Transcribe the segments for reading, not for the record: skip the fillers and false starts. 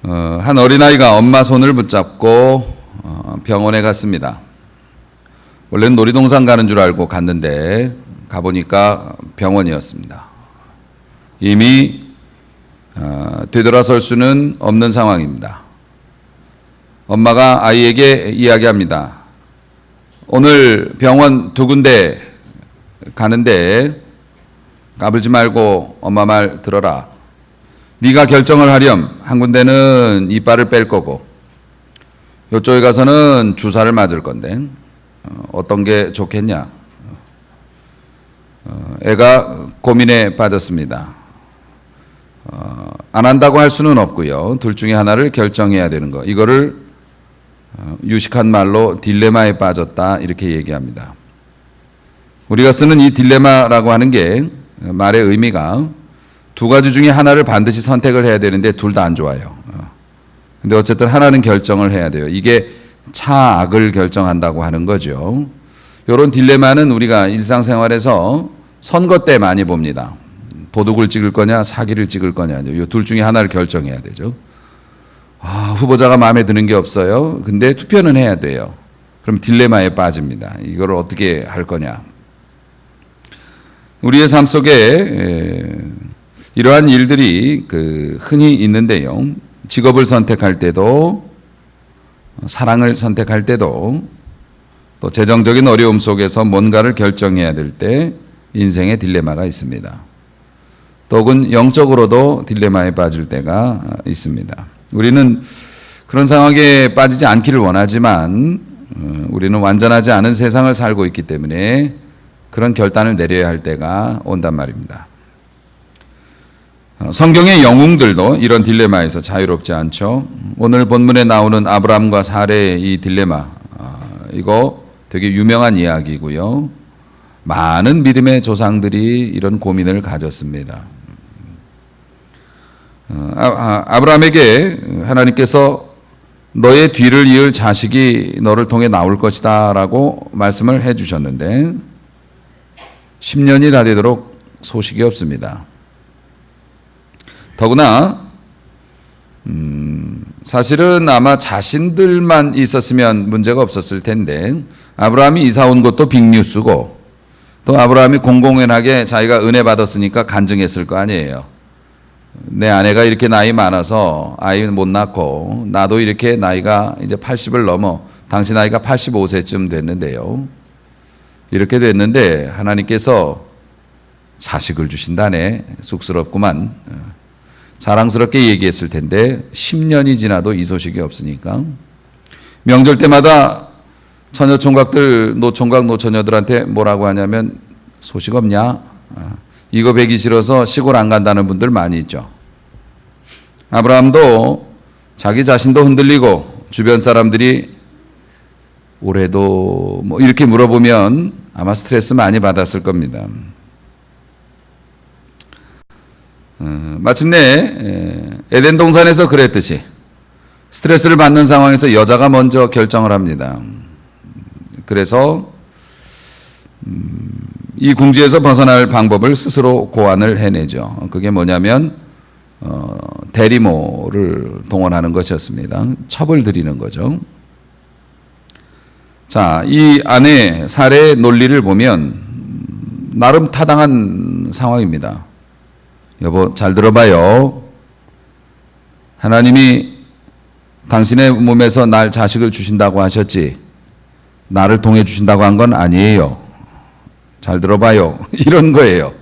한 어린아이가 엄마 손을 붙잡고 병원에 갔습니다. 원래는 놀이동산 가는 줄 알고 갔는데 가보니까 병원이었습니다. 이미 되돌아설 수는 없는 상황입니다. 엄마가 아이에게 이야기합니다. 오늘 병원 두 군데 가는데 까불지 말고 엄마 말 들어라. 네가 결정을 하렴. 한 군데는 이빨을 뺄 거고 이쪽에 가서는 주사를 맞을 건데 어떤 게 좋겠냐. 애가 고민에 빠졌습니다. 안 한다고 할 수는 없고요. 둘 중에 하나를 결정해야 되는 거. 이거를 유식한 말로 딜레마에 빠졌다 이렇게 얘기합니다. 우리가 쓰는 이 딜레마라고 하는 게 말의 의미가 두 가지 중에 하나를 반드시 선택을 해야 되는데 둘 다 안 좋아요. 근데 어쨌든 하나는 결정을 해야 돼요. 이게 차악을 결정한다고 하는 거죠. 이런 딜레마는 우리가 일상생활에서 선거 때 많이 봅니다. 도둑을 찍을 거냐 사기를 찍을 거냐 이 둘 중에 하나를 결정해야 되죠. 후보자가 마음에 드는 게 없어요. 근데 투표는 해야 돼요. 그럼 딜레마에 빠집니다. 이걸 어떻게 할 거냐. 우리의 삶 속에 이러한 일들이 흔히 있는데요. 직업을 선택할 때도 사랑을 선택할 때도 또 재정적인 어려움 속에서 뭔가를 결정해야 될 때 인생의 딜레마가 있습니다. 또 혹은 영적으로도 딜레마에 빠질 때가 있습니다. 우리는 그런 상황에 빠지지 않기를 원하지만 우리는 완전하지 않은 세상을 살고 있기 때문에 그런 결단을 내려야 할 때가 온단 말입니다. 성경의 영웅들도 이런 딜레마에서 자유롭지 않죠. 오늘 본문에 나오는 아브라함과 사레의 이 딜레마, 이거 되게 유명한 이야기고요. 많은 믿음의 조상들이 이런 고민을 가졌습니다. 아브라함에게 하나님께서 너의 뒤를 이을 자식이 너를 통해 나올 것이다 라고 말씀을 해 주셨는데 10년이 다 되도록 소식이 없습니다. 더구나 사실은 아마 자신들만 있었으면 문제가 없었을 텐데 아브라함이 이사 온 것도 빅뉴스고 또 아브라함이 공공연하게 자기가 은혜 받았으니까 간증했을 거 아니에요. 내 아내가 이렇게 나이 많아서 아이 못 낳고 나도 이렇게 나이가 이제 80을 넘어 당신 나이가 85세쯤 됐는데요. 이렇게 됐는데 하나님께서 자식을 주신다네. 쑥스럽구만. 자랑스럽게 얘기했을 텐데 10년이 지나도 이 소식이 없으니까 명절 때마다 처녀총각들 노총각 노처녀들한테 뭐라고 하냐면 소식 없냐? 이거 배기 싫어서 시골 안 간다는 분들 많이 있죠. 아브라함도 자기 자신도 흔들리고 주변 사람들이 올해도 뭐 이렇게 물어보면 아마 스트레스 많이 받았을 겁니다. 마침내 에덴 동산에서 그랬듯이 스트레스를 받는 상황에서 여자가 먼저 결정을 합니다. 그래서 이 궁지에서 벗어날 방법을 스스로 고안을 해내죠. 그게 뭐냐면 대리모를 동원하는 것이었습니다. 첩을 들이는 거죠. 자, 이 아내 사례의 논리를 보면 나름 타당한 상황입니다. 여보 잘 들어봐요. 하나님이 당신의 몸에서 날 자식을 주신다고 하셨지 나를 통해 주신다고 한 건 아니에요. 잘 들어봐요. 이런 거예요.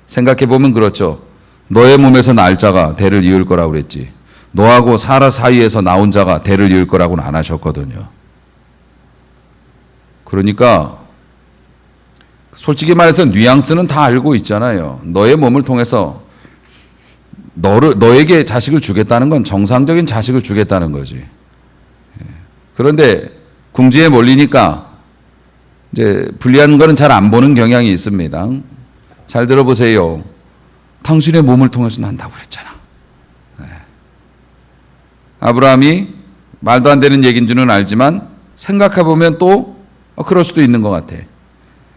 생각해보면 그렇죠. 너의 몸에서 날 자가 대를 이을 거라고 그랬지 너하고 사라 사이에서 나온 자가 대를 이을 거라고는 안 하셨거든요. 그러니까 솔직히 말해서 뉘앙스는 다 알고 있잖아요. 너의 몸을 통해서 너에게 자식을 주겠다는 건 정상적인 자식을 주겠다는 거지. 그런데 궁지에 몰리니까 이제 불리한 거는 잘 안 보는 경향이 있습니다. 잘 들어보세요. 당신의 몸을 통해서 난다고 그랬잖아. 아브라함이 말도 안 되는 얘기인 줄은 알지만 생각해보면 또 그럴 수도 있는 것 같아.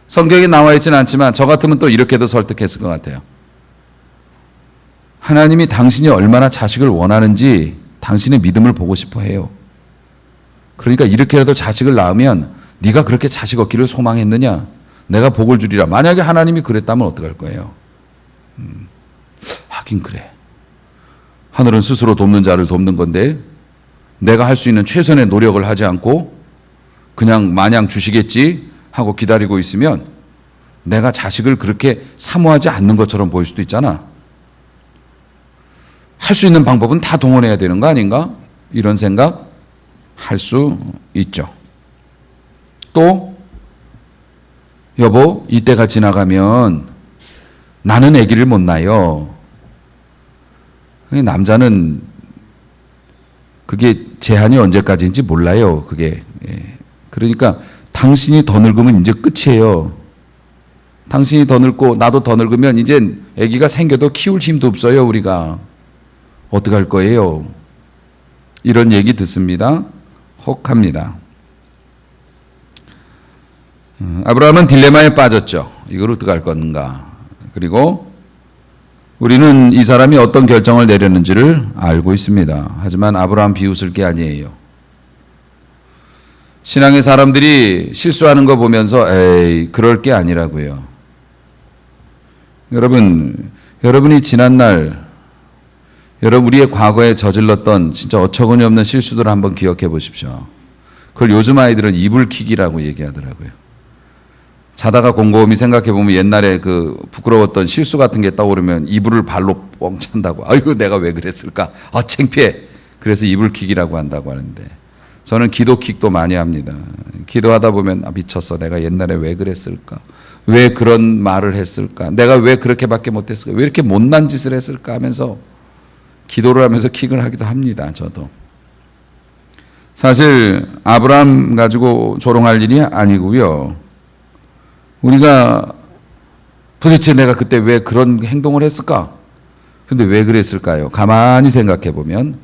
성경에 나와 있지는 않지만 저 같으면 또 이렇게도 설득했을 것 같아요. 하나님이 당신이 얼마나 자식을 원하는지 당신의 믿음을 보고 싶어 해요. 그러니까 이렇게라도 자식을 낳으면 네가 그렇게 자식 얻기를 소망했느냐? 내가 복을 주리라. 만약에 하나님이 그랬다면 어떡할 거예요? 하긴 그래. 하늘은 스스로 돕는 자를 돕는 건데 내가 할 수 있는 최선의 노력을 하지 않고 그냥 마냥 주시겠지 하고 기다리고 있으면 내가 자식을 그렇게 사모하지 않는 것처럼 보일 수도 있잖아. 할 수 있는 방법은 다 동원해야 되는 거 아닌가? 이런 생각 할 수 있죠. 또 여보, 이때가 지나가면 나는 아기를 못 낳아요. 남자는 그게 제한이 언제까지인지 몰라요. 그게. 그러니까 당신이 더 늙으면 이제 끝이에요. 당신이 더 늙고 나도 더 늙으면 이제 아기가 생겨도 키울 힘도 없어요. 우리가. 어떡할 거예요? 이런 얘기 듣습니다. 혹합니다. 아브라함은 딜레마에 빠졌죠. 이걸 어떡할 건가. 그리고 우리는 이 사람이 어떤 결정을 내렸는지를 알고 있습니다. 하지만 아브라함 비웃을 게 아니에요. 신앙의 사람들이 실수하는 거 보면서 에이, 그럴 게 아니라고요. 여러분이 지난날 우리의 과거에 저질렀던 진짜 어처구니 없는 실수들을 한번 기억해 보십시오. 그걸 요즘 아이들은 이불킥이라고 얘기하더라고요. 자다가 곰곰이 생각해 보면 옛날에 그 부끄러웠던 실수 같은 게 떠오르면 이불을 발로 뻥 찬다고. 아이고 내가 왜 그랬을까? 창피해. 그래서 이불킥이라고 한다고 하는데 저는 기도킥도 많이 합니다. 기도하다 보면 미쳤어. 내가 옛날에 왜 그랬을까? 왜 그런 말을 했을까? 내가 왜 그렇게밖에 못했을까? 왜 이렇게 못난 짓을 했을까? 하면서 기도를 하면서 킥을 하기도 합니다. 저도. 사실 아브라함 가지고 조롱할 일이 아니고요. 우리가 도대체 내가 그때 왜 그런 행동을 했을까? 근데 왜 그랬을까요? 가만히 생각해 보면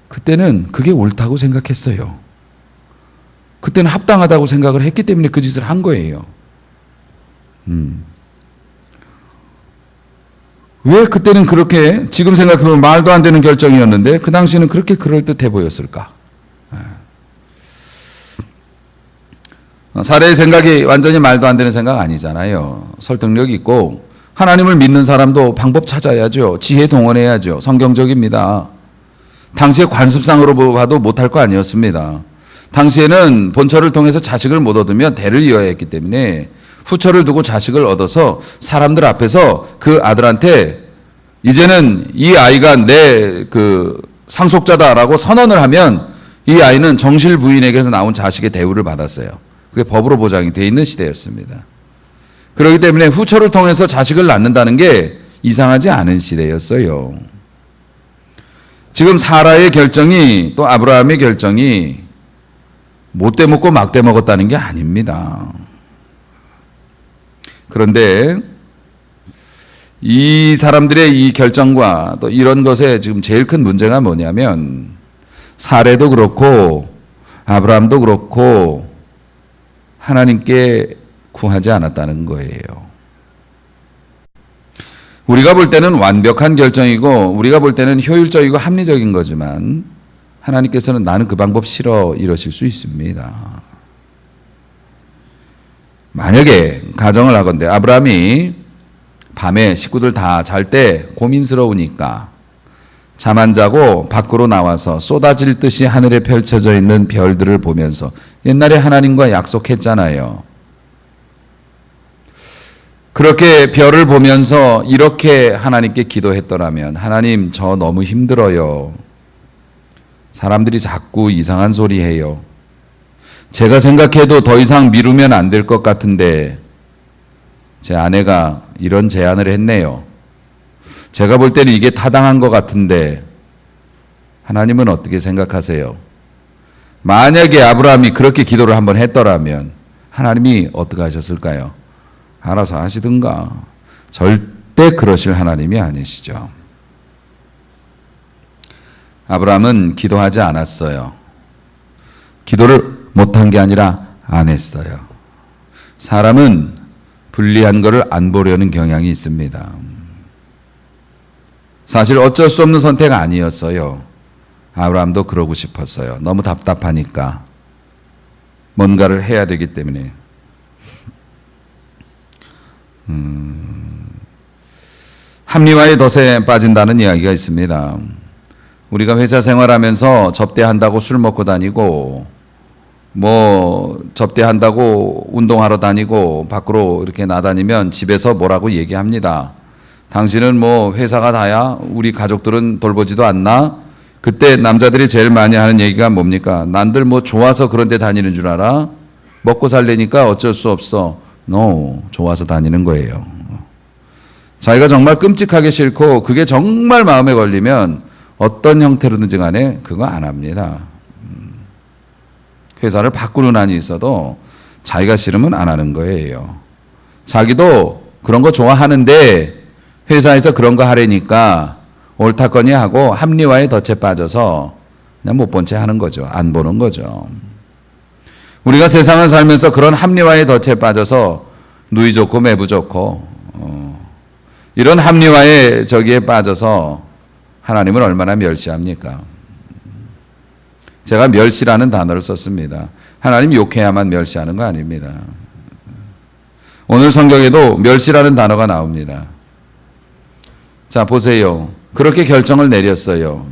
그때는 그게 옳다고 생각했어요. 그때는 합당하다고 생각을 했기 때문에 그 짓을 한 거예요. 왜 그때는 그렇게 지금 생각해보면 말도 안 되는 결정이었는데 그 당시에는 그렇게 그럴듯해 보였을까? 사례의 생각이 완전히 말도 안 되는 생각 아니잖아요. 설득력 있고 하나님을 믿는 사람도 방법 찾아야죠. 지혜 동원해야죠. 성경적입니다. 당시의 관습상으로 봐도 못할 거 아니었습니다. 당시에는 본처를 통해서 자식을 못 얻으면 대를 이어야 했기 때문에 후처를 두고 자식을 얻어서 사람들 앞에서 그 아들한테 이제는 이 아이가 내 그 상속자다라고 선언을 하면 이 아이는 정실 부인에게서 나온 자식의 대우를 받았어요. 그게 법으로 보장이 되어 있는 시대였습니다. 그렇기 때문에 후처를 통해서 자식을 낳는다는 게 이상하지 않은 시대였어요. 지금 사라의 결정이 또 아브라함의 결정이 못돼 먹고 막돼 먹었다는 게 아닙니다. 그런데 이 사람들의 이 결정과 또 이런 것에 지금 제일 큰 문제가 뭐냐면 사례도 그렇고 아브라함도 그렇고 하나님께 구하지 않았다는 거예요. 우리가 볼 때는 완벽한 결정이고 우리가 볼 때는 효율적이고 합리적인 거지만 하나님께서는 나는 그 방법 싫어 이러실 수 있습니다. 만약에 가정을 하건대 아브라함이 밤에 식구들 다 잘 때 고민스러우니까 잠 안 자고 밖으로 나와서 쏟아질 듯이 하늘에 펼쳐져 있는 별들을 보면서 옛날에 하나님과 약속했잖아요. 그렇게 별을 보면서 이렇게 하나님께 기도했더라면 하나님 저 너무 힘들어요. 사람들이 자꾸 이상한 소리 해요. 제가 생각해도 더 이상 미루면 안 될 것 같은데 제 아내가 이런 제안을 했네요. 제가 볼 때는 이게 타당한 것 같은데 하나님은 어떻게 생각하세요? 만약에 아브라함이 그렇게 기도를 한번 했더라면 하나님이 어떻게 하셨을까요? 알아서 하시든가. 절대 그러실 하나님이 아니시죠. 아브라함은 기도하지 않았어요. 기도를 못한 게 아니라 안 했어요. 사람은 불리한 것을 안 보려는 경향이 있습니다. 사실 어쩔 수 없는 선택 아니었어요. 아브라함도 그러고 싶었어요. 너무 답답하니까. 뭔가를 해야 되기 때문에. 합리화의 덫에 빠진다는 이야기가 있습니다. 우리가 회사 생활하면서 접대한다고 술 먹고 다니고, 접대한다고 운동하러 다니고, 밖으로 이렇게 나다니면 집에서 뭐라고 얘기합니다. 당신은 회사가 다야? 우리 가족들은 돌보지도 않나? 그때 남자들이 제일 많이 하는 얘기가 뭡니까? 난들 좋아서 그런 데 다니는 줄 알아? 먹고 살려니까 어쩔 수 없어. No, 좋아서 다니는 거예요. 자기가 정말 끔찍하게 싫고 그게 정말 마음에 걸리면 어떤 형태로든지 간에 그거 안 합니다. 회사를 바꾸는 한이 있어도 자기가 싫으면 안 하는 거예요. 자기도 그런 거 좋아하는데 회사에서 그런 거 하려니까 옳다거니 하고 합리화의 덫에 빠져서 그냥 못 본 채 하는 거죠. 안 보는 거죠. 우리가 세상을 살면서 그런 합리화의 덫에 빠져서 누이 좋고 매부 좋고 이런 합리화의 저기에 빠져서 하나님을 얼마나 멸시합니까? 제가 멸시라는 단어를 썼습니다. 하나님 욕해야만 멸시하는 거 아닙니다. 오늘 성경에도 멸시라는 단어가 나옵니다. 자, 보세요. 그렇게 결정을 내렸어요.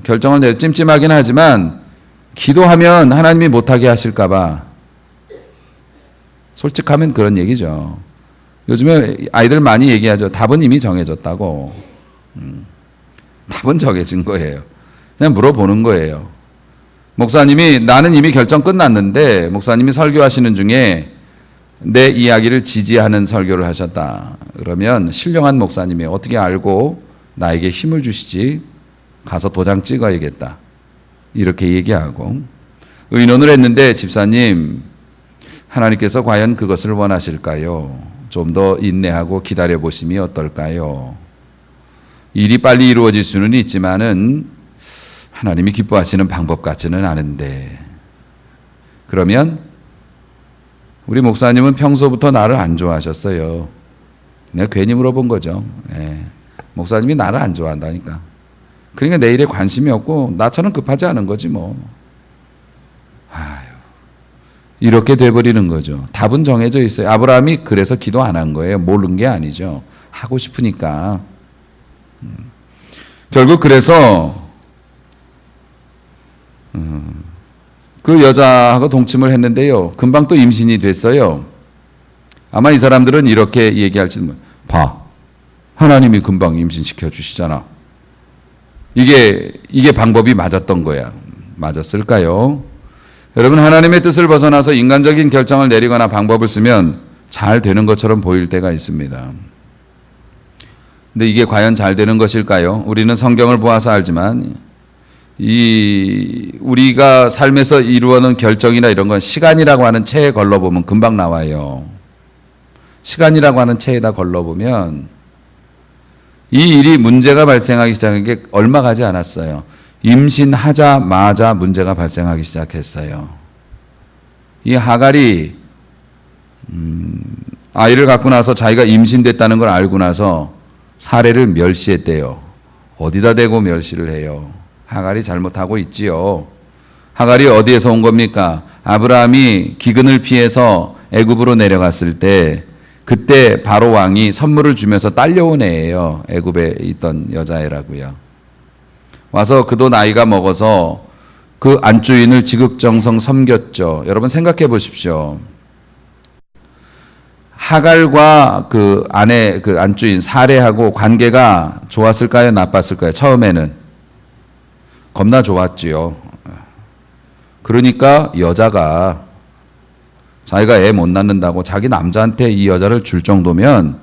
찜찜하긴 하지만 기도하면 하나님이 못하게 하실까 봐. 솔직하면 그런 얘기죠. 요즘에 아이들 많이 얘기하죠. 답은 이미 정해졌다고. 답은 정해진 거예요. 그냥 물어보는 거예요. 목사님이 나는 이미 결정 끝났는데 목사님이 설교하시는 중에 내 이야기를 지지하는 설교를 하셨다. 그러면 신령한 목사님이 어떻게 알고 나에게 힘을 주시지? 가서 도장 찍어야겠다. 이렇게 얘기하고 의논을 했는데 집사님 하나님께서 과연 그것을 원하실까요? 좀 더 인내하고 기다려보심이 어떨까요? 일이 빨리 이루어질 수는 있지만은 하나님이 기뻐하시는 방법 같지는 않은데 그러면 우리 목사님은 평소부터 나를 안 좋아하셨어요. 내가 괜히 물어본 거죠. 목사님이 나를 안 좋아한다니까. 그러니까 내 일에 관심이 없고 나처럼 급하지 않은 거지 뭐. 이렇게 돼버리는 거죠. 답은 정해져 있어요. 아브라함이 그래서 기도 안 한 거예요. 모르는 게 아니죠. 하고 싶으니까. 결국 그래서 그 여자하고 동침을 했는데요. 금방 또 임신이 됐어요. 아마 이 사람들은 이렇게 얘기할지도 봐. 하나님이 금방 임신시켜 주시잖아. 이게 방법이 맞았던 거야. 맞았을까요? 여러분, 하나님의 뜻을 벗어나서 인간적인 결정을 내리거나 방법을 쓰면 잘 되는 것처럼 보일 때가 있습니다. 근데 이게 과연 잘 되는 것일까요? 우리는 성경을 보아서 알지만 우리가 삶에서 이루어놓은 결정이나 이런 건 시간이라고 하는 체에 걸러보면 금방 나와요. 시간이라고 하는 체에다 걸러보면 이 일이 문제가 발생하기 시작한 게 얼마 가지 않았어요. 임신하자마자 문제가 발생하기 시작했어요. 이 하갈이 아이를 갖고 나서 자기가 임신됐다는 걸 알고 나서 사례를 멸시했대요. 어디다 대고 멸시를 해요? 하갈이 잘못하고 있지요. 하갈이 어디에서 온 겁니까? 아브라함이 기근을 피해서 애굽으로 내려갔을 때 그때 바로 왕이 선물을 주면서 딸려온 애예요. 애굽에 있던 여자애라고요. 와서 그도 나이가 먹어서 그 안주인을 지극정성 섬겼죠. 여러분 생각해 보십시오. 하갈과 그 아내 그 안주인 사레하고 관계가 좋았을까요? 나빴을까요? 처음에는 겁나 좋았지요. 그러니까 여자가 자기가 애 못 낳는다고 자기 남자한테 이 여자를 줄 정도면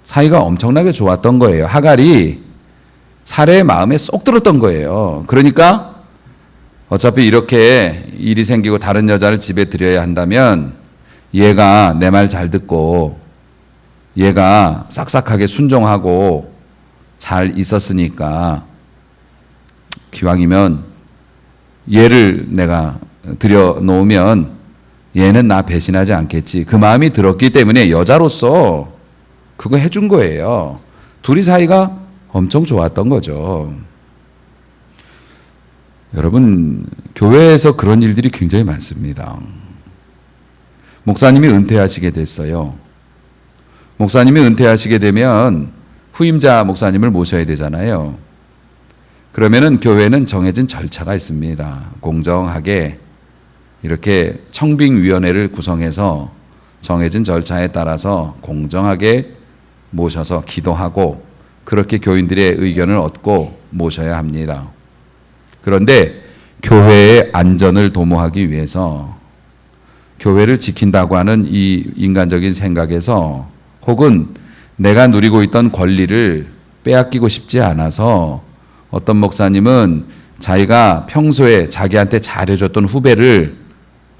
사이가 엄청나게 좋았던 거예요. 하갈이 사레의 마음에 쏙 들었던 거예요. 그러니까 어차피 이렇게 일이 생기고 다른 여자를 집에 들여야 한다면 얘가 내 말 잘 듣고 얘가 싹싹하게 순종하고 잘 있었으니까 기왕이면 얘를 내가 들여놓으면 얘는 나 배신하지 않겠지. 그 마음이 들었기 때문에 여자로서 그거 해준 거예요. 둘이 사이가 엄청 좋았던 거죠. 여러분, 교회에서 그런 일들이 굉장히 많습니다. 목사님이 은퇴하시게 됐어요. 목사님이 은퇴하시게 되면 후임자 목사님을 모셔야 되잖아요. 그러면은 교회는 정해진 절차가 있습니다. 공정하게 이렇게 청빙위원회를 구성해서 정해진 절차에 따라서 공정하게 모셔서 기도하고 그렇게 교인들의 의견을 얻고 모셔야 합니다. 그런데 교회의 안전을 도모하기 위해서 교회를 지킨다고 하는 이 인간적인 생각에서 혹은 내가 누리고 있던 권리를 빼앗기고 싶지 않아서 어떤 목사님은 자기가 평소에 자기한테 잘해줬던 후배를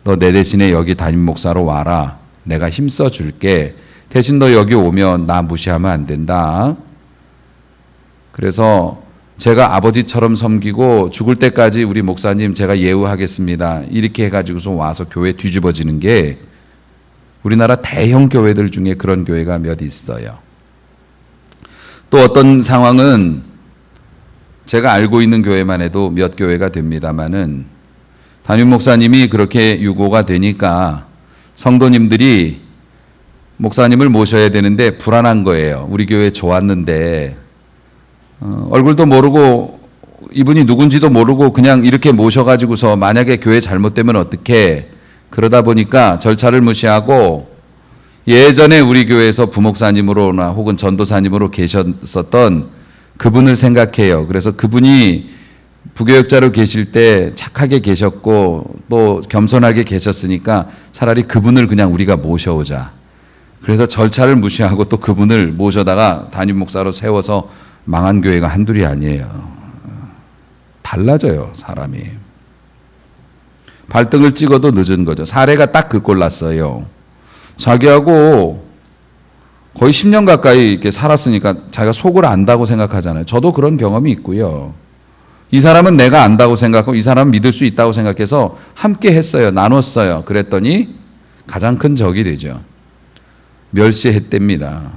너 내 대신에 여기 담임 목사로 와라. 내가 힘써 줄게. 대신 너 여기 오면 나 무시하면 안 된다. 그래서 제가 아버지처럼 섬기고 죽을 때까지 우리 목사님 제가 예우하겠습니다. 이렇게 해가지고서 와서 교회 뒤집어지는 게 우리나라 대형 교회들 중에 그런 교회가 몇 있어요. 또 어떤 상황은 제가 알고 있는 교회만 해도 몇 교회가 됩니다마는 담임 목사님이 그렇게 유고가 되니까 성도님들이 목사님을 모셔야 되는데 불안한 거예요. 우리 교회 좋았는데 얼굴도 모르고 이분이 누군지도 모르고 그냥 이렇게 모셔가지고서 만약에 교회 잘못되면 어떡해. 그러다 보니까 절차를 무시하고 예전에 우리 교회에서 부목사님으로나 혹은 전도사님으로 계셨었던 그분을 생각해요. 그래서 그분이 부교역자로 계실 때 착하게 계셨고 또 겸손하게 계셨으니까 차라리 그분을 그냥 우리가 모셔오자. 그래서 절차를 무시하고 또 그분을 모셔다가 담임 목사로 세워서 망한 교회가 한둘이 아니에요. 달라져요, 사람이. 발등을 찍어도 늦은 거죠. 사례가 딱 그 꼴 났어요. 자기하고 거의 10년 가까이 이렇게 살았으니까 자기가 속을 안다고 생각하잖아요. 저도 그런 경험이 있고요. 이 사람은 내가 안다고 생각하고 이 사람은 믿을 수 있다고 생각해서 함께 했어요. 나눴어요. 그랬더니 가장 큰 적이 되죠. 멸시했답니다.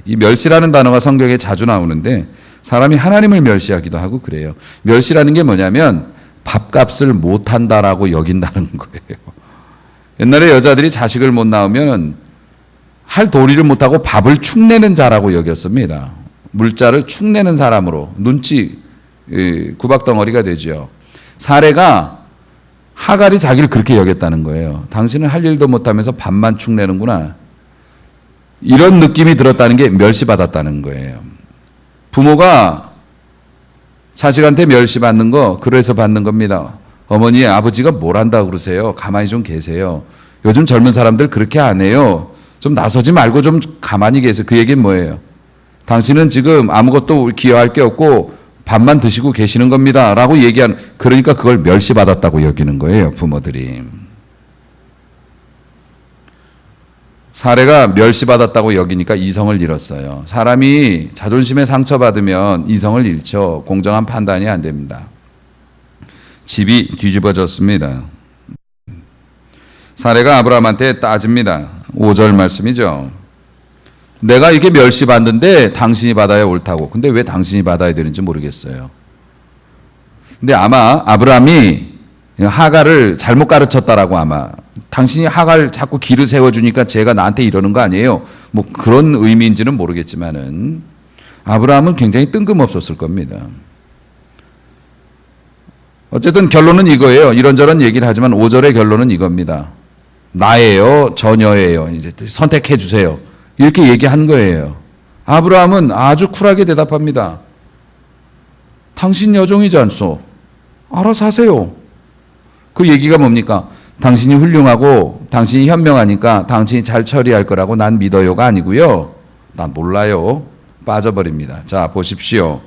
이 멸시라는 단어가 성경에 자주 나오는데 사람이 하나님을 멸시하기도 하고 그래요. 멸시라는 게 뭐냐면 밥값을 못한다라고 여긴다는 거예요. 옛날에 여자들이 자식을 못 낳으면 할 도리를 못하고 밥을 축내는 자라고 여겼습니다. 물자를 축내는 사람으로 눈치 구박덩어리가 되죠. 사례가 하갈이 자기를 그렇게 여겼다는 거예요. 당신은 할 일도 못하면서 밥만 축내는구나. 이런 느낌이 들었다는 게 멸시받았다는 거예요. 부모가 자식한테 멸시받는 거 그래서 받는 겁니다. 어머니 아버지가 뭘 한다고 그러세요. 가만히 좀 계세요. 요즘 젊은 사람들 그렇게 안 해요. 좀 나서지 말고 좀 가만히 계세요. 그 얘기는 뭐예요? 당신은 지금 아무것도 기여할 게 없고 밥만 드시고 계시는 겁니다. 라고 얘기하는, 그러니까 그걸 멸시받았다고 여기는 거예요, 부모들이. 사례가 멸시받았다고 여기니까 이성을 잃었어요. 사람이 자존심에 상처받으면 이성을 잃죠. 공정한 판단이 안 됩니다. 집이 뒤집어졌습니다. 사례가 아브라함한테 따집니다. 5절 말씀이죠. 내가 이렇게 멸시받는데 당신이 받아야 옳다고. 근데 왜 당신이 받아야 되는지 모르겠어요. 근데 아마 아브라함이 하갈을 잘못 가르쳤다라고 아마 당신이 하갈 자꾸 길을 세워주니까 제가 나한테 이러는 거 아니에요. 뭐 그런 의미인지는 모르겠지만은 아브라함은 굉장히 뜬금없었을 겁니다. 어쨌든 결론은 이거예요. 이런저런 얘기를 하지만 5절의 결론은 이겁니다. 나예요, 저녀예요. 이제 선택해 주세요. 이렇게 얘기한 거예요. 아브라함은 아주 쿨하게 대답합니다. 당신 여종이지 않소? 알아서 하세요. 그 얘기가 뭡니까? 당신이 훌륭하고 당신이 현명하니까 당신이 잘 처리할 거라고 난 믿어요가 아니고요. 난 몰라요. 빠져버립니다. 자, 보십시오.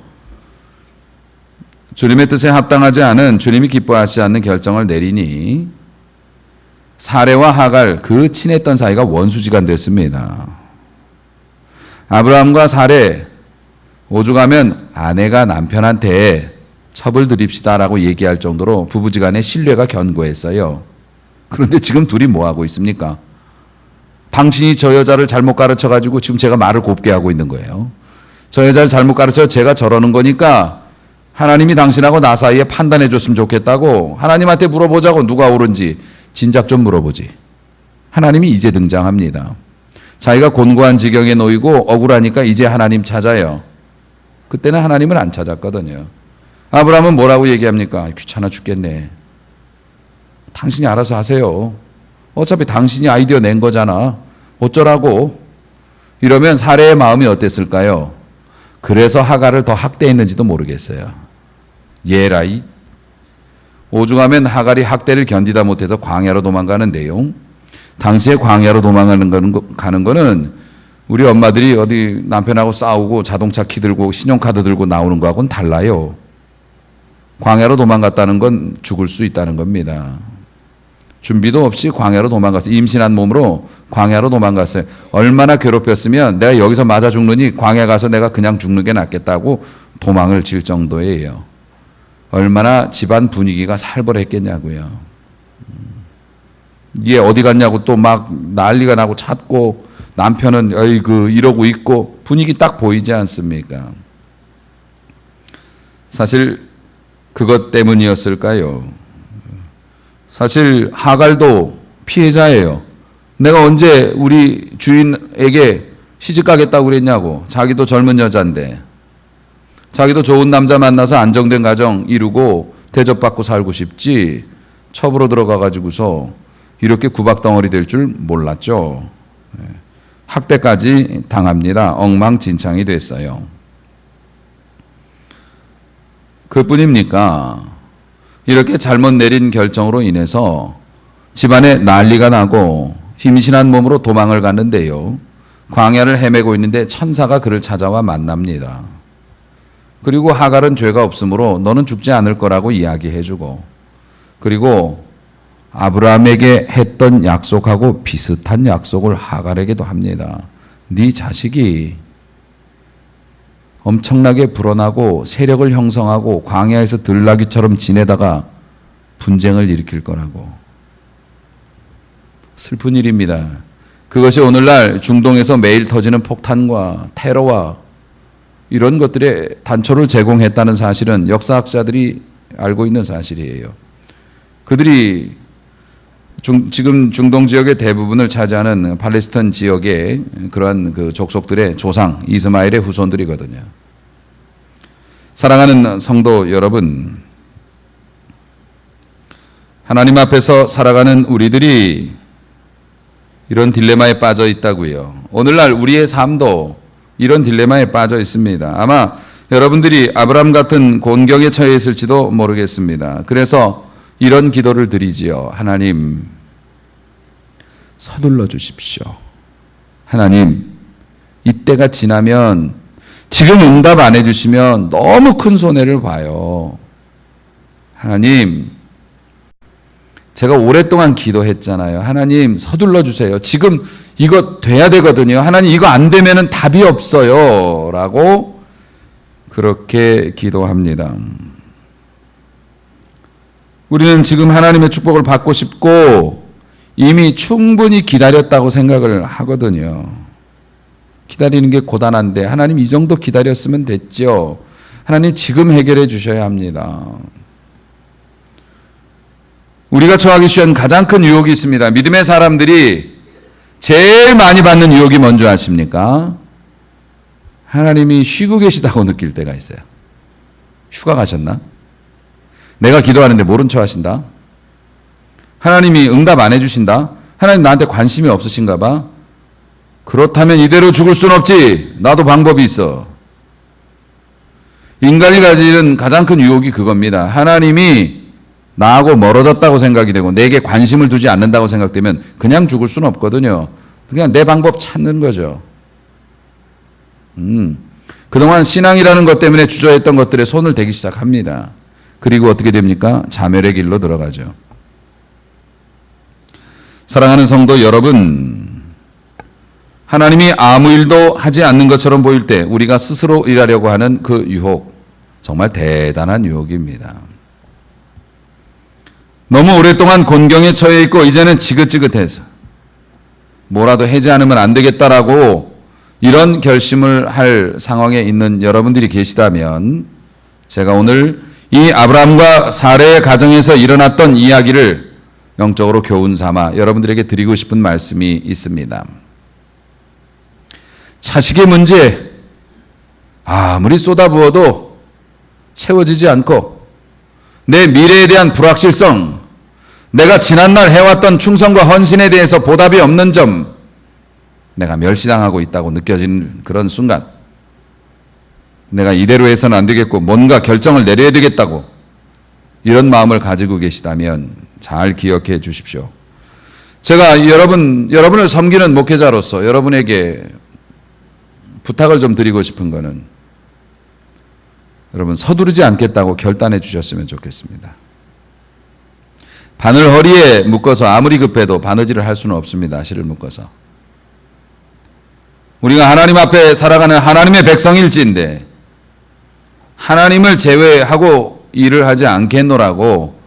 주님의 뜻에 합당하지 않은 주님이 기뻐하시지 않는 결정을 내리니 사레와 하갈 그 친했던 사이가 원수지간 됐습니다. 아브라함과 사레 오죽하면 아내가 남편한테 첩을 드립시다라고 얘기할 정도로 부부지간의 신뢰가 견고했어요. 그런데 지금 둘이 뭐하고 있습니까? 당신이 저 여자를 잘못 가르쳐가지고 지금 제가 말을 곱게 하고 있는 거예요. 저 여자를 잘못 가르쳐 제가 저러는 거니까 하나님이 당신하고 나 사이에 판단해 줬으면 좋겠다고 하나님한테 물어보자고 누가 옳은지 진작 좀 물어보지. 하나님이 이제 등장합니다. 자기가 곤고한 지경에 놓이고 억울하니까 이제 하나님 찾아요. 그때는 하나님을 안 찾았거든요. 아브라함은 뭐라고 얘기합니까? 귀찮아 죽겠네. 당신이 알아서 하세요. 어차피 당신이 아이디어 낸 거잖아. 어쩌라고. 이러면 사레의 마음이 어땠을까요? 그래서 하갈을 더 학대했는지도 모르겠어요. 예라이. 오죽하면 하갈이 학대를 견디다 못해서 광야로 도망가는데요. 당시에 광야로 도망가는 거는 우리 엄마들이 어디 남편하고 싸우고 자동차 키 들고 신용카드 들고 나오는 거하고는 달라요. 광야로 도망갔다는 건 죽을 수 있다는 겁니다. 준비도 없이 광야로 도망갔어요. 임신한 몸으로 광야로 도망갔어요. 얼마나 괴롭혔으면 내가 여기서 맞아 죽느니 광야 가서 내가 그냥 죽는 게 낫겠다고 도망을 칠 정도예요. 얼마나 집안 분위기가 살벌했겠냐고요. 얘 어디 갔냐고 또 막 난리가 나고 찾고 남편은 어이구 이러고 있고 분위기 딱 보이지 않습니까? 사실 그것 때문이었을까요? 사실 하갈도 피해자예요. 내가 언제 우리 주인에게 시집 가겠다고 그랬냐고. 자기도 젊은 여자인데. 자기도 좋은 남자 만나서 안정된 가정 이루고 대접받고 살고 싶지. 첩으로 들어가가지고서 이렇게 구박덩어리 될 줄 몰랐죠. 학대까지 당합니다. 엉망진창이 됐어요. 그뿐입니까? 이렇게 잘못 내린 결정으로 인해서 집안에 난리가 나고 힘신한 몸으로 도망을 갔는데요. 광야를 헤매고 있는데 천사가 그를 찾아와 만납니다. 그리고 하갈은 죄가 없으므로 너는 죽지 않을 거라고 이야기해주고, 그리고 아브라함에게 했던 약속하고 비슷한 약속을 하갈에게도 합니다. 네 자식이 엄청나게 불어나고 세력을 형성하고 광야에서 들나귀처럼 지내다가 분쟁을 일으킬 거라고. 슬픈 일입니다. 그것이 오늘날 중동에서 매일 터지는 폭탄과 테러와 이런 것들의 단초를 제공했다는 사실은 역사학자들이 알고 있는 사실이에요. 그들이 지금 중동 지역의 대부분을 차지하는 팔레스타인 지역의 그러한 그 족속들의 조상 이스마엘의 후손들이거든요. 사랑하는 성도 여러분, 하나님 앞에서 살아가는 우리들이 이런 딜레마에 빠져 있다고요. 오늘날 우리의 삶도 이런 딜레마에 빠져 있습니다. 아마 여러분들이 아브라함 같은 곤경에 처해 있을지도 모르겠습니다. 그래서 이런 기도를 드리지요. 하나님, 서둘러 주십시오. 하나님, 이때가 지나면 지금 응답 안 해주시면 너무 큰 손해를 봐요. 하나님, 제가 오랫동안 기도했잖아요. 하나님, 서둘러 주세요. 지금 이거 돼야 되거든요. 하나님, 이거 안 되면 답이 없어요. 라고 그렇게 기도합니다. 우리는 지금 하나님의 축복을 받고 싶고 이미 충분히 기다렸다고 생각을 하거든요. 기다리는 게 고단한데 하나님 이 정도 기다렸으면 됐죠. 하나님 지금 해결해 주셔야 합니다. 우리가 처하기 쉬운 가장 큰 유혹이 있습니다. 믿음의 사람들이 제일 많이 받는 유혹이 뭔지 아십니까? 하나님이 쉬고 계시다고 느낄 때가 있어요. 휴가 가셨나? 내가 기도하는데 모른 척 하신다? 하나님이 응답 안 해주신다? 하나님 나한테 관심이 없으신가 봐? 그렇다면 이대로 죽을 수는 없지. 나도 방법이 있어. 인간이 가지는 가장 큰 유혹이 그겁니다. 하나님이 나하고 멀어졌다고 생각이 되고 내게 관심을 두지 않는다고 생각되면 그냥 죽을 수는 없거든요. 그냥 내 방법 찾는 거죠. 그동안 신앙이라는 것 때문에 주저했던 것들에 손을 대기 시작합니다. 그리고 어떻게 됩니까? 자멸의 길로 들어가죠. 사랑하는 성도 여러분, 하나님이 아무 일도 하지 않는 것처럼 보일 때 우리가 스스로 일하려고 하는 그 유혹, 정말 대단한 유혹입니다. 너무 오랫동안 곤경에 처해 있고 이제는 지긋지긋해서 뭐라도 하지 않으면 안 되겠다라고 이런 결심을 할 상황에 있는 여러분들이 계시다면 제가 오늘 이 아브라함과 사레의 가정에서 일어났던 이야기를 영적으로 교훈 삼아 여러분들에게 드리고 싶은 말씀이 있습니다. 자식의 문제, 아무리 쏟아부어도 채워지지 않고 내 미래에 대한 불확실성, 내가 지난날 해왔던 충성과 헌신에 대해서 보답이 없는 점, 내가 멸시당하고 있다고 느껴지는 그런 순간, 내가 이대로 해서는 안 되겠고 뭔가 결정을 내려야 되겠다고 이런 마음을 가지고 계시다면 잘 기억해 주십시오. 제가 여러분을 섬기는 목회자로서 여러분에게 부탁을 좀 드리고 싶은 거는 여러분 서두르지 않겠다고 결단해 주셨으면 좋겠습니다. 바늘 허리에 묶어서 아무리 급해도 바느질을 할 수는 없습니다. 실을 묶어서. 우리가 하나님 앞에 살아가는 하나님의 백성일지인데 하나님을 제외하고 일을 하지 않겠노라고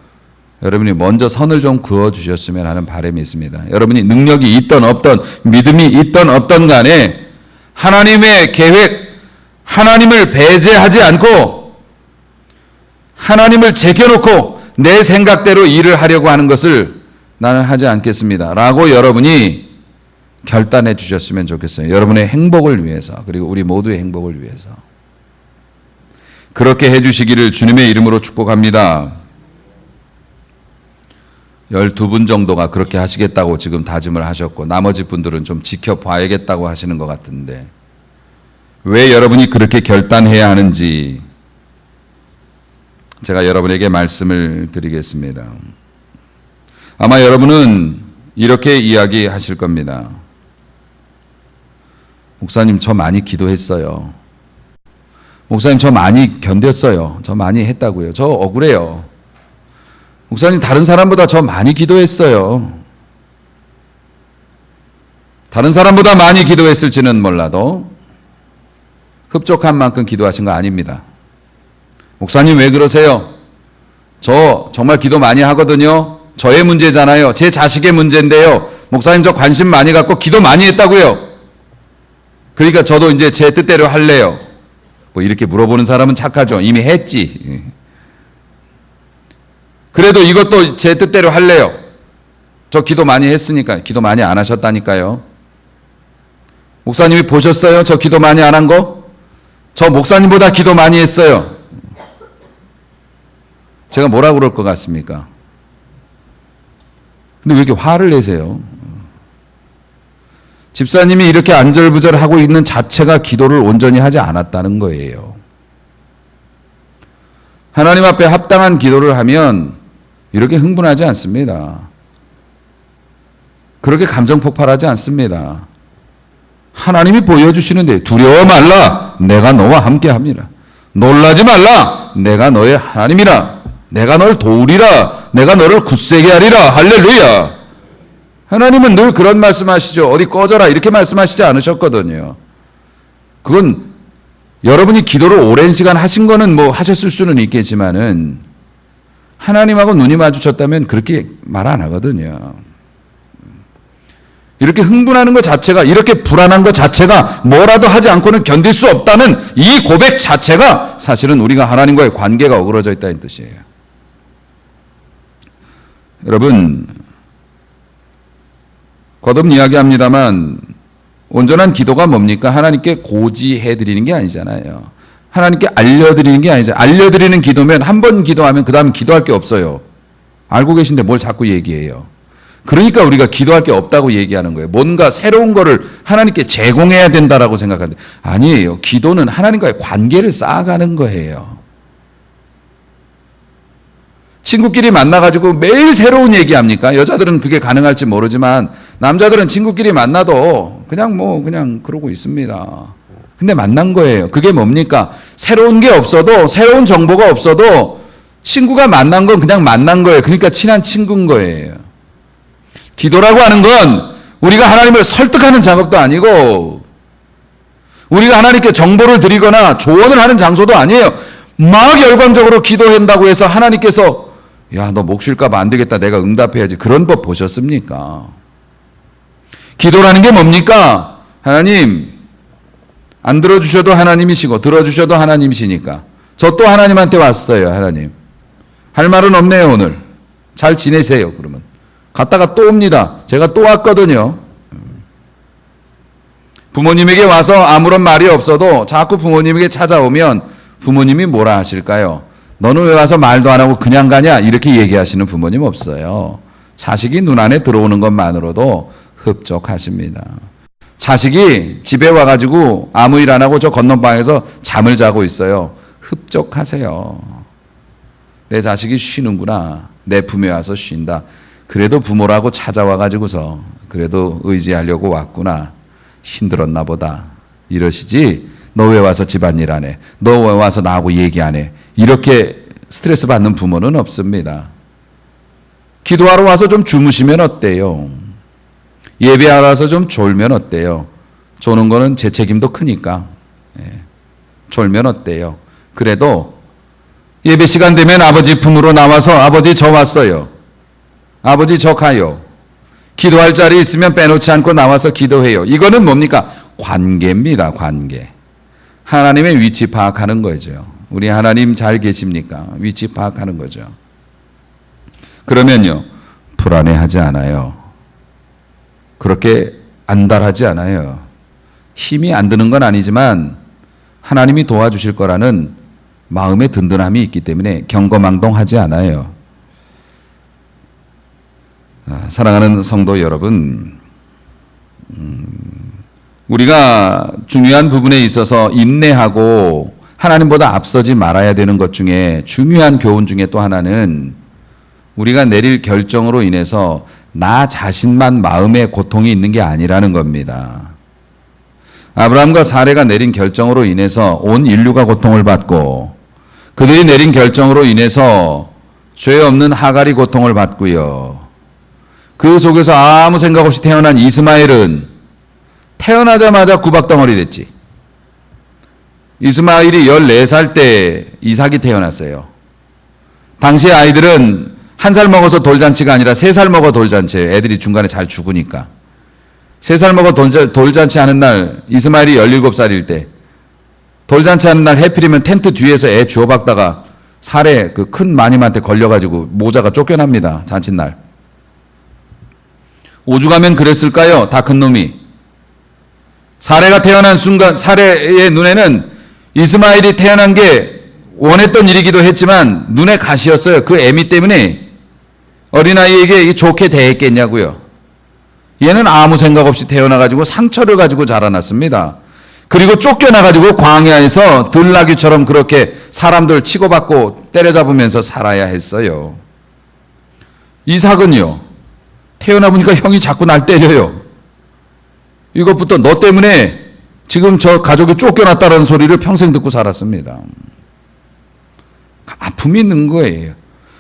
여러분이 먼저 선을 좀 그어주셨으면 하는 바람이 있습니다. 여러분이 능력이 있던 없던 믿음이 있던 없던 간에 하나님의 계획, 하나님을 배제하지 않고 하나님을 제껴놓고 내 생각대로 일을 하려고 하는 것을 나는 하지 않겠습니다 라고 여러분이 결단해 주셨으면 좋겠어요. 여러분의 행복을 위해서, 그리고 우리 모두의 행복을 위해서. 그렇게 해주시기를 주님의 이름으로 축복합니다. 12분 정도가 그렇게 하시겠다고 지금 다짐을 하셨고 나머지 분들은 좀 지켜봐야겠다고 하시는 것 같은데 왜 여러분이 그렇게 결단해야 하는지 제가 여러분에게 말씀을 드리겠습니다. 아마 여러분은 이렇게 이야기하실 겁니다. 목사님, 저 많이 기도했어요. 목사님, 저 많이 견뎠어요. 저 많이 했다고요. 저 억울해요. 목사님, 다른 사람보다 저 많이 기도했어요. 다른 사람보다 많이 기도했을지는 몰라도 흡족한 만큼 기도하신 거 아닙니다. 목사님, 왜 그러세요? 저 정말 기도 많이 하거든요. 저의 문제잖아요. 제 자식의 문제인데요. 목사님, 저 관심 많이 갖고 기도 많이 했다고요. 그러니까 저도 이제 제 뜻대로 할래요. 뭐 이렇게 물어보는 사람은 착하죠. 이미 했지. 그래도 이것도 제 뜻대로 할래요. 저 기도 많이 했으니까. 기도 많이 안 하셨다니까요. 목사님이 보셨어요? 저 기도 많이 안 한 거? 저 목사님보다 기도 많이 했어요. 제가 뭐라 그럴 것 같습니까? 근데 왜 이렇게 화를 내세요? 집사님이 이렇게 안절부절하고 있는 자체가 기도를 온전히 하지 않았다는 거예요. 하나님 앞에 합당한 기도를 하면 이렇게 흥분하지 않습니다. 그렇게 감정 폭발하지 않습니다. 하나님이 보여주시는데 두려워 말라, 내가 너와 함께합니다. 놀라지 말라, 내가 너의 하나님이라. 내가 널 도우리라, 내가 너를 굳세게 하리라. 할렐루야. 하나님은 늘 그런 말씀하시죠. 어디 꺼져라 이렇게 말씀하시지 않으셨거든요. 그건 여러분이 기도를 오랜 시간 하신 거는 뭐 하셨을 수는 있겠지만은 하나님하고 눈이 마주쳤다면 그렇게 말 안 하거든요. 이렇게 흥분하는 것 자체가, 이렇게 불안한 것 자체가 뭐라도 하지 않고는 견딜 수 없다는 이 고백 자체가 사실은 우리가 하나님과의 관계가 어그러져 있다는 뜻이에요. 여러분, 거듭 이야기합니다만 온전한 기도가 뭡니까? 하나님께 고지해드리는 게 아니잖아요. 하나님께 알려드리는 게 아니잖아요. 알려드리는 기도면 한 번 기도하면 그 다음 기도할 게 없어요. 알고 계신데 뭘 자꾸 얘기해요. 그러니까 우리가 기도할 게 없다고 얘기하는 거예요. 뭔가 새로운 거를 하나님께 제공해야 된다라고 생각하는데 아니에요. 기도는 하나님과의 관계를 쌓아가는 거예요. 친구끼리 만나가지고 매일 새로운 얘기합니까? 여자들은 그게 가능할지 모르지만 남자들은 친구끼리 만나도 그냥 그러고 있습니다. 근데 만난 거예요. 그게 뭡니까? 새로운 게 없어도, 새로운 정보가 없어도 친구가 만난 건 그냥 만난 거예요. 그러니까 친한 친구인 거예요. 기도라고 하는 건 우리가 하나님을 설득하는 작업도 아니고 우리가 하나님께 정보를 드리거나 조언을 하는 장소도 아니에요. 막 열광적으로 기도한다고 해서 하나님께서 야, 너 목 쉴까 봐 안 되겠다. 내가 응답해야지. 그런 법 보셨습니까? 기도라는 게 뭡니까? 하나님, 안 들어주셔도 하나님이시고 들어주셔도 하나님이시니까 저 또 하나님한테 왔어요. 하나님, 할 말은 없네요. 오늘 잘 지내세요. 그러면 갔다가 또 옵니다. 제가 또 왔거든요. 부모님에게 와서 아무런 말이 없어도 자꾸 부모님에게 찾아오면 부모님이 뭐라 하실까요? 너는 왜 와서 말도 안 하고 그냥 가냐? 이렇게 얘기하시는 부모님 없어요. 자식이 눈 안에 들어오는 것만으로도 흡족하십니다. 자식이 집에 와가지고 아무 일 안 하고 저 건넌방에서 잠을 자고 있어요. 흡족하세요. 내 자식이 쉬는구나. 내 품에 와서 쉰다. 그래도 부모라고 찾아와가지고서 그래도 의지하려고 왔구나. 힘들었나 보다. 이러시지. 너 왜 와서 집안일 안 해? 너 왜 와서 나하고 얘기 안 해? 이렇게 스트레스 받는 부모는 없습니다. 기도하러 와서 좀 주무시면 어때요? 예배하러 와서 좀 졸면 어때요? 조는 거는 제 책임도 크니까. 졸면 어때요? 그래도 예배 시간 되면 아버지 품으로 나와서 아버지 저 왔어요. 아버지 저 가요. 기도할 자리 있으면 빼놓지 않고 나와서 기도해요. 이거는 뭡니까? 관계입니다. 관계. 하나님의 위치 파악하는 거죠. 우리 하나님 잘 계십니까? 위치 파악하는 거죠. 그러면요, 불안해하지 않아요. 그렇게 안달하지 않아요. 힘이 안 드는 건 아니지만 하나님이 도와주실 거라는 마음의 든든함이 있기 때문에 경거망동하지 않아요. 사랑하는 성도 여러분, 우리가 중요한 부분에 있어서 인내하고 하나님보다 앞서지 말아야 되는 것 중에 중요한 교훈 중에 또 하나는 우리가 내릴 결정으로 인해서 나 자신만 마음의 고통이 있는 게 아니라는 겁니다. 아브라함과 사레가 내린 결정으로 인해서 온 인류가 고통을 받고 그들이 내린 결정으로 인해서 죄 없는 하갈이 고통을 받고요. 그 속에서 아무 생각 없이 태어난 이스마엘은 태어나자마자 구박덩어리 됐지. 이스마엘이 14살 때 이삭이 태어났어요. 당시 아이들은 1살 먹어서 돌잔치가 아니라 3살 먹어 돌잔치예요. 애들이 중간에 잘 죽으니까. 3살 먹어 돌잔치 하는 날 이스마엘이 17살일 때 돌잔치 하는 날 해필이면 텐트 뒤에서 애 주워박다가 살에 그 큰 마님한테 걸려가지고 모자가 쫓겨납니다. 잔칫날. 오죽하면 그랬을까요? 다 큰 놈이. 사레가 태어난 순간 사레의 눈에는 이스마엘이 태어난 게 원했던 일이기도 했지만 눈에 가시였어요. 그 애미 때문에 어린아이에게 좋게 대했겠냐고요. 얘는 아무 생각 없이 태어나가지고 상처를 가지고 자라났습니다. 그리고 쫓겨나가지고 광야에서 들나귀처럼 그렇게 사람들 치고받고 때려잡으면서 살아야 했어요. 이삭은요, 태어나 보니까 형이 자꾸 날 때려요. 이것부터 너 때문에 지금 저 가족이 쫓겨났다는 소리를 평생 듣고 살았습니다. 아픔이 있는 거예요.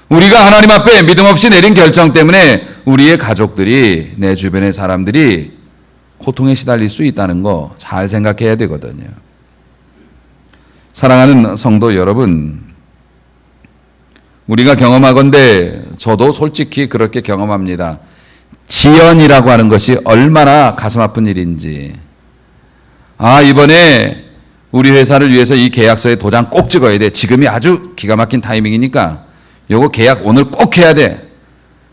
우리가 하나님 앞에 믿음 없이 내린 결정 때문에 우리의 가족들이, 내 주변의 사람들이 고통에 시달릴 수 있다는 거 잘 생각해야 되거든요. 사랑하는 성도 여러분, 우리가 경험하건대 저도 솔직히 그렇게 경험합니다. 지연이라고 하는 것이 얼마나 가슴 아픈 일인지. 이번에 우리 회사를 위해서 이 계약서에 도장 꼭 찍어야 돼. 지금이 아주 기가 막힌 타이밍이니까 요거 계약 오늘 꼭 해야 돼.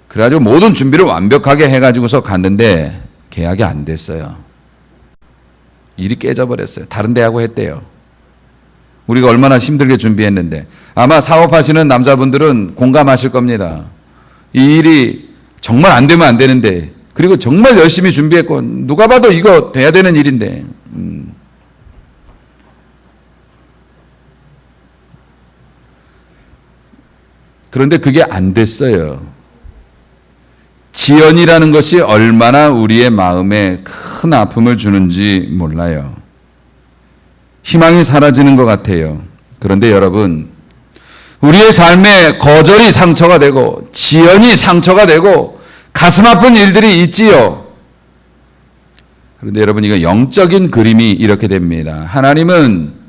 그래가지고 모든 준비를 완벽하게 해가지고서 갔는데 계약이 안 됐어요. 일이 깨져버렸어요. 다른 데하고 했대요. 우리가 얼마나 힘들게 준비했는데. 아마 사업하시는 남자분들은 공감하실 겁니다. 이 일이 정말 안 되면 안 되는데, 그리고 정말 열심히 준비했고 누가 봐도 이거 돼야 되는 일인데. 그런데 그게 안 됐어요. 지연이라는 것이 얼마나 우리의 마음에 큰 아픔을 주는지 몰라요. 희망이 사라지는 것 같아요. 그런데 여러분, 우리의 삶에 거절이 상처가 되고 지연이 상처가 되고 가슴 아픈 일들이 있지요. 그런데 여러분, 이거 영적인 그림이 이렇게 됩니다. 하나님은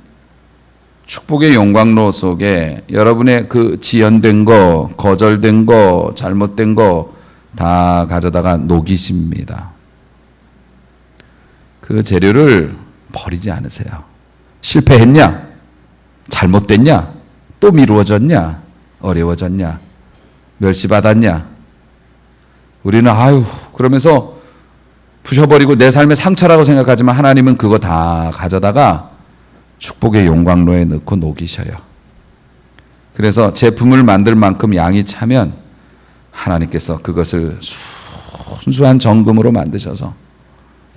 축복의 용광로 속에 여러분의 그 지연된 거, 거절된 거, 잘못된 거 다 가져다가 녹이십니다. 그 재료를 버리지 않으세요. 실패했냐? 잘못됐냐? 또 미루어졌냐? 어려워졌냐? 멸시받았냐? 우리는 아유 그러면서 부셔버리고 내 삶의 상처라고 생각하지만 하나님은 그거 다 가져다가 축복의 용광로에 넣고 녹이셔요. 그래서 제품을 만들 만큼 양이 차면 하나님께서 그것을 순수한 정금으로 만드셔서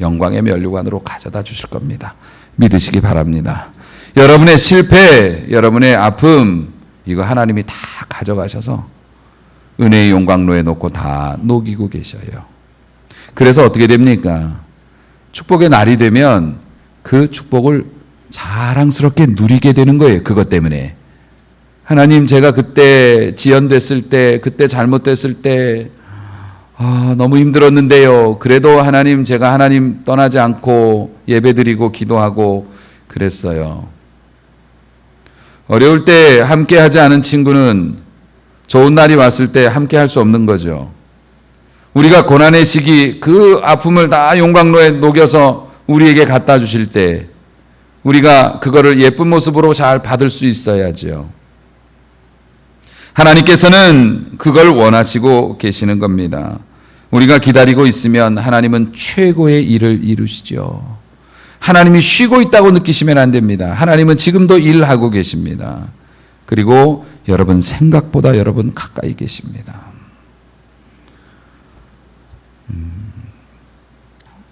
영광의 면류관으로 가져다 주실 겁니다. 믿으시기 바랍니다. 여러분의 실패, 여러분의 아픔 이거 하나님이 다 가져가셔서 은혜의 용광로에 놓고 다 녹이고 계셔요. 그래서 어떻게 됩니까? 축복의 날이 되면 그 축복을 자랑스럽게 누리게 되는 거예요. 그것 때문에. 하나님 제가 그때 지연됐을 때, 그때 잘못됐을 때 너무 힘들었는데요. 그래도 하나님 제가 하나님 떠나지 않고 예배드리고 기도하고 그랬어요. 어려울 때 함께 하지 않은 친구는 좋은 날이 왔을 때 함께 할 수 없는 거죠. 우리가 고난의 시기 그 아픔을 다 용광로에 녹여서 우리에게 갖다 주실 때 우리가 그거를 예쁜 모습으로 잘 받을 수 있어야죠. 하나님께서는 그걸 원하시고 계시는 겁니다. 우리가 기다리고 있으면 하나님은 최고의 일을 이루시죠. 하나님이 쉬고 있다고 느끼시면 안 됩니다. 하나님은 지금도 일하고 계십니다. 그리고 여러분 생각보다 여러분 가까이 계십니다.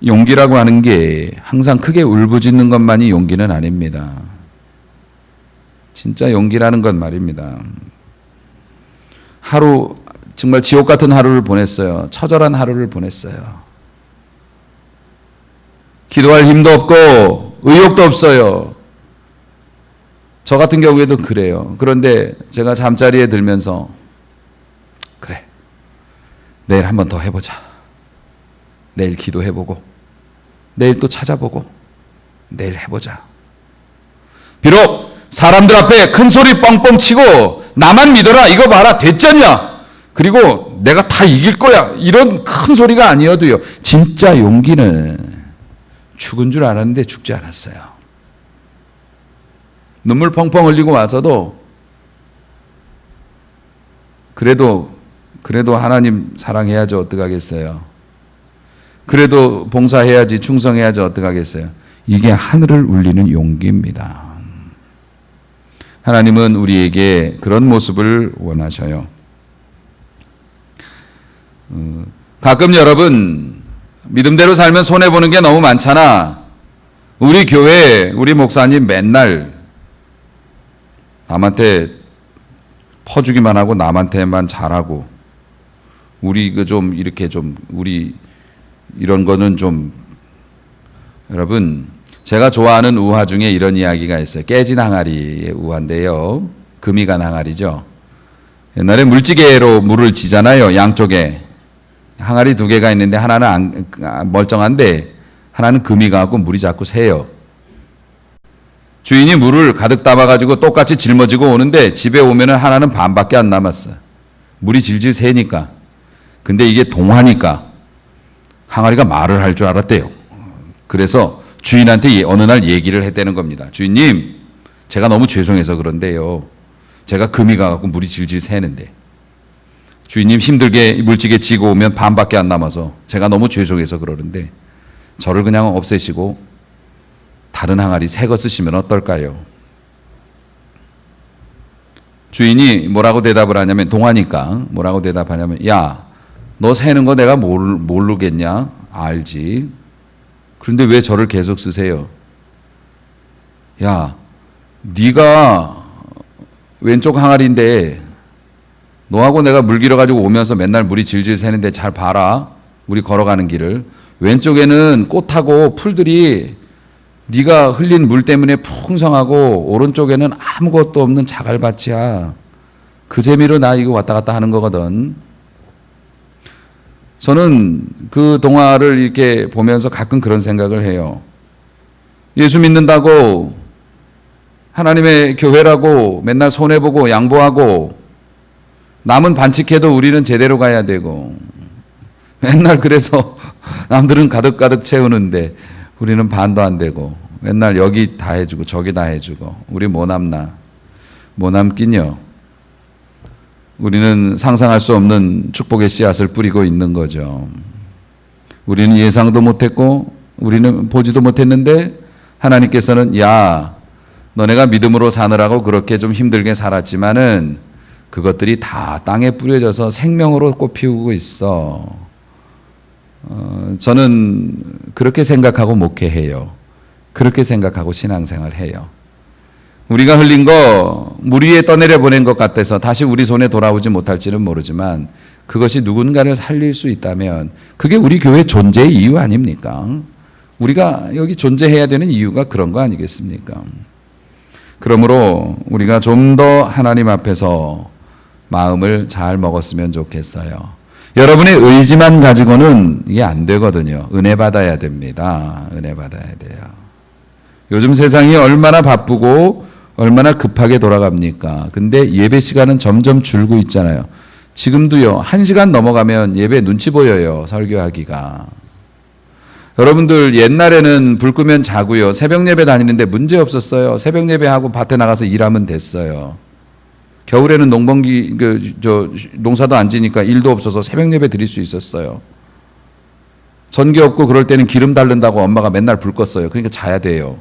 용기라고 하는 게 항상 크게 울부짖는 것만이 용기는 아닙니다. 진짜 용기라는 건 말입니다. 하루 정말 지옥 같은 하루를 보냈어요. 처절한 하루를 보냈어요. 기도할 힘도 없고 의욕도 없어요. 저 같은 경우에도 그래요. 그런데 제가 잠자리에 들면서 그래 내일 한 번 더 해보자. 내일 기도해보고 내일 또 찾아보고 내일 해보자. 비록 사람들 앞에 큰 소리 뻥뻥 치고 나만 믿어라 이거 봐라 됐잖냐 그리고 내가 다 이길 거야 이런 큰 소리가 아니어도요. 진짜 용기는 죽은 줄 알았는데 죽지 않았어요. 눈물 펑펑 흘리고 와서도 그래도 하나님 사랑해야죠. 어떡하겠어요. 그래도 봉사해야지 충성해야지 어떡하겠어요. 이게 하늘을 울리는 용기입니다. 하나님은 우리에게 그런 모습을 원하셔요. 가끔 여러분 믿음대로 살면 손해보는 게 너무 많잖아. 우리 교회 우리 목사님 맨날 남한테 퍼주기만 하고 남한테만 잘하고 우리 그 좀 이렇게 좀 우리 이런 거는 좀 여러분 제가 좋아하는 우화 중에 이런 이야기가 있어요. 깨진 항아리의 우화인데요. 금이 간 항아리죠. 옛날에 물찌개로 물을 지잖아요. 양쪽에 항아리 두 개가 있는데 하나는 멀쩡한데 하나는 금이 가고 물이 자꾸 새요. 주인이 물을 가득 담아가지고 똑같이 짊어지고 오는데 집에 오면은 하나는 반밖에 안 남았어. 물이 질질 새니까. 근데 이게 동화니까 항아리가 말을 할 줄 알았대요. 그래서 주인한테 어느 날 얘기를 했다는 겁니다. 주인님, 제가 너무 죄송해서 그런데요. 제가 금이 가갖고 물이 질질 새는데 주인님 힘들게 물찌개 지고 오면 반밖에 안 남아서 제가 너무 죄송해서 그러는데 저를 그냥 없애시고 다른 항아리 새 거 쓰시면 어떨까요? 주인이 뭐라고 대답을 하냐면 동화니까 뭐라고 대답하냐면 야, 너 새는 거 내가 모르겠냐? 알지. 그런데 왜 저를 계속 쓰세요? 야, 네가 왼쪽 항아리인데 너하고 내가 물 길어가지고 오면서 맨날 물이 질질 새는데 잘 봐라. 우리 걸어가는 길을. 왼쪽에는 꽃하고 풀들이 네가 흘린 물 때문에 풍성하고 오른쪽에는 아무것도 없는 자갈밭이야. 그 재미로 나 이거 왔다 갔다 하는 거거든. 저는 그 동화를 이렇게 보면서 가끔 그런 생각을 해요. 예수 믿는다고 하나님의 교회라고 맨날 손해보고 양보하고 남은 반칙해도 우리는 제대로 가야 되고 맨날 그래서 남들은 가득가득 채우는데 우리는 반도 안 되고 맨날 여기 다 해주고 저기 다 해주고 우리 뭐 남나. 뭐 남긴요. 우리는 상상할 수 없는 축복의 씨앗을 뿌리고 있는 거죠. 우리는 예상도 못했고 우리는 보지도 못했는데 하나님께서는 야, 너네가 믿음으로 사느라고 그렇게 좀 힘들게 살았지만은 그것들이 다 땅에 뿌려져서 생명으로 꽃피우고 있어. 저는 그렇게 생각하고 목회해요. 그렇게 생각하고 신앙생활 해요. 우리가 흘린 거 물 위에 떠내려 보낸 것 같아서 다시 우리 손에 돌아오지 못할지는 모르지만 그것이 누군가를 살릴 수 있다면 그게 우리 교회 존재의 이유 아닙니까? 우리가 여기 존재해야 되는 이유가 그런 거 아니겠습니까? 그러므로 우리가 좀 더 하나님 앞에서 마음을 잘 먹었으면 좋겠어요. 여러분의 의지만 가지고는 이게 안 되거든요. 은혜 받아야 됩니다. 은혜 받아야 돼요. 요즘 세상이 얼마나 바쁘고 얼마나 급하게 돌아갑니까? 근데 예배 시간은 점점 줄고 있잖아요. 지금도요, 1시간 넘어가면 예배 눈치 보여요. 설교하기가. 여러분들 옛날에는 불 끄면 자고요. 새벽 예배 다니는데 문제 없었어요. 새벽 예배하고 밭에 나가서 일하면 됐어요. 겨울에는 농사도 안 지니까 일도 없어서 새벽 예배 드릴 수 있었어요. 전기 없고 그럴 때는 기름 달른다고 엄마가 맨날 불 껐어요. 그러니까 자야 돼요.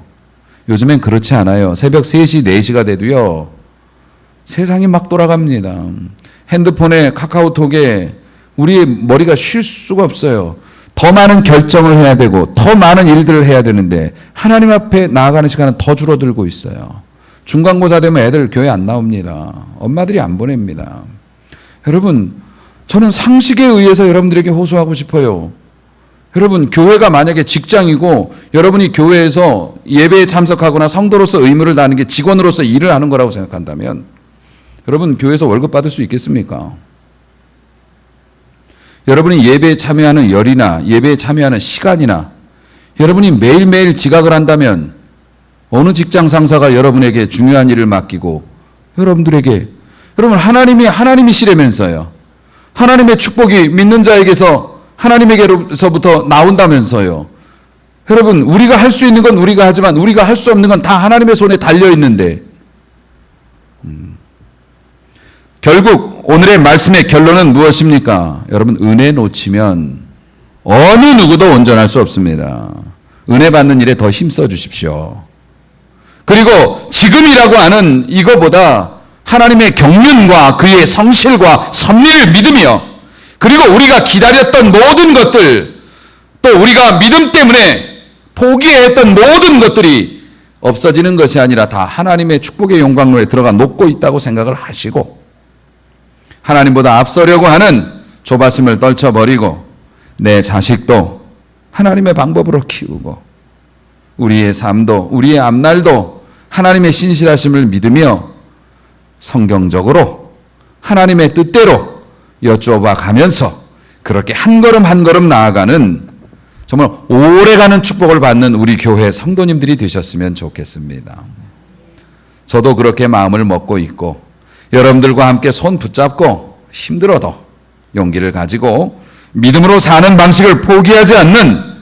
요즘엔 그렇지 않아요. 새벽 3시, 4시가 돼도요. 세상이 막 돌아갑니다. 핸드폰에 카카오톡에 우리의 머리가 쉴 수가 없어요. 더 많은 결정을 해야 되고 더 많은 일들을 해야 되는데 하나님 앞에 나아가는 시간은 더 줄어들고 있어요. 중간고사 되면 애들 교회 안 나옵니다. 엄마들이 안 보냅니다. 여러분, 저는 상식에 의해서 여러분들에게 호소하고 싶어요. 여러분, 교회가 만약에 직장이고 여러분이 교회에서 예배에 참석하거나 성도로서 의무를 다하는 게 직원으로서 일을 하는 거라고 생각한다면 여러분, 교회에서 월급 받을 수 있겠습니까? 여러분이 예배에 참여하는 열이나 예배에 참여하는 시간이나 여러분이 매일매일 지각을 한다면 어느 직장 상사가 여러분에게 중요한 일을 맡기고 여러분들에게 여러분 하나님이시라면서요. 하나님의 축복이 믿는 자에게서 하나님에게로서부터 나온다면서요. 여러분, 우리가 할 수 있는 건 우리가 하지만 우리가 할 수 없는 건 다 하나님의 손에 달려 있는데 결국 오늘의 말씀의 결론은 무엇입니까? 여러분, 은혜 놓치면 어느 누구도 온전할 수 없습니다. 은혜 받는 일에 더 힘써 주십시오. 그리고 지금이라고 하는 이거보다 하나님의 경륜과 그의 성실과 섭리를 믿으며 그리고 우리가 기다렸던 모든 것들 또 우리가 믿음 때문에 포기했던 모든 것들이 없어지는 것이 아니라 다 하나님의 축복의 영광로에 들어가 녹고 있다고 생각을 하시고 하나님보다 앞서려고 하는 조바심을 떨쳐버리고 내 자식도 하나님의 방법으로 키우고 우리의 삶도 우리의 앞날도 하나님의 신실하심을 믿으며 성경적으로 하나님의 뜻대로 여쭈어봐 가면서 그렇게 한 걸음 한 걸음 나아가는 정말 오래가는 축복을 받는 우리 교회 성도님들이 되셨으면 좋겠습니다. 저도 그렇게 마음을 먹고 있고 여러분들과 함께 손 붙잡고 힘들어도 용기를 가지고 믿음으로 사는 방식을 포기하지 않는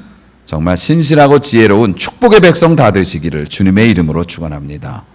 정말 신실하고 지혜로운 축복의 백성 다 되시기를 주님의 이름으로 축원합니다.